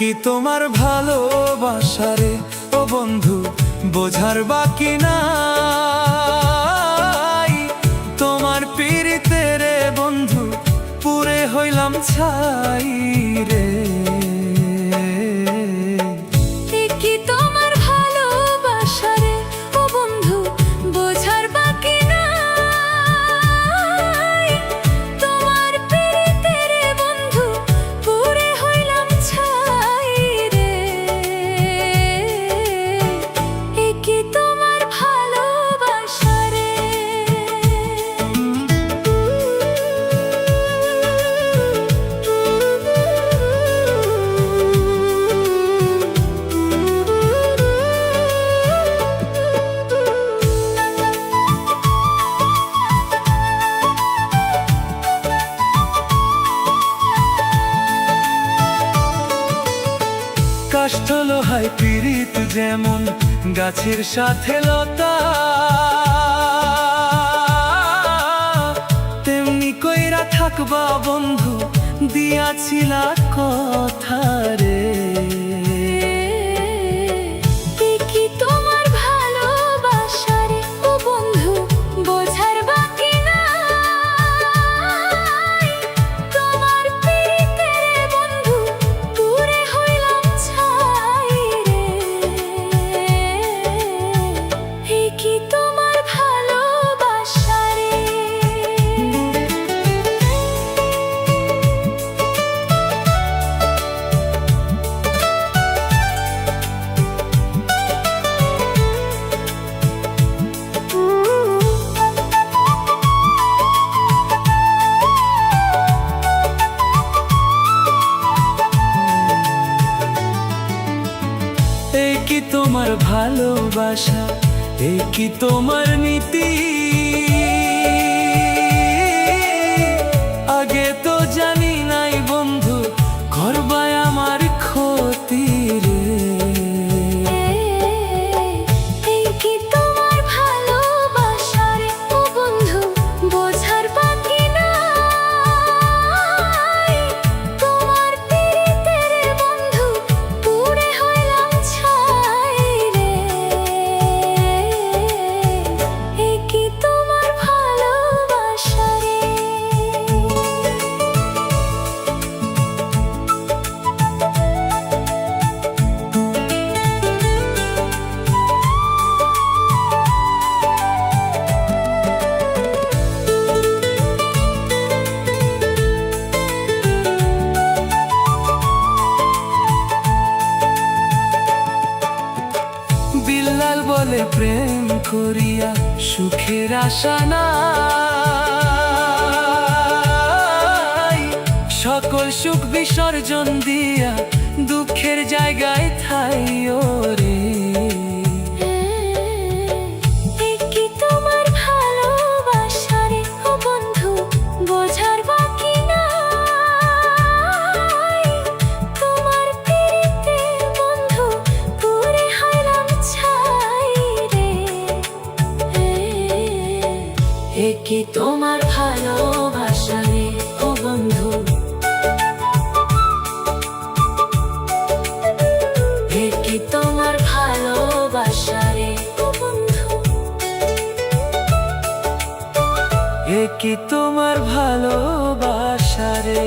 কি তোমার ভালোবাসারে ও বন্ধু বোঝার বাকি নাই। তোমার পিরিতে রে বন্ধু পুরে হইলাম ছাই রে। কাষ্ঠ লোহায় পীড়িত যেমন গাছের সাথে লতা, তেমনি কইরা থাকবা বন্ধু দিয়াছিলা কথা রে। এই কি তোমার ভালোবাসা, এই কি তোমার নীতি, আগে তো জানি নাই বন্ধু করবায় আমার ক্ষতি রে। বিল্লাল বলে প্রেম করিয়া সুখের আশা নাই, সকল সুখ বিসর্জন দিয়া দুঃখের জায়গায় ঠাই ওরে। কি তোমার ভালোবাসা রে ও বন্ধু, কি তোমার ভালোবাসা রে ও বন্ধু, কি তোমার ভালোবাসা রে।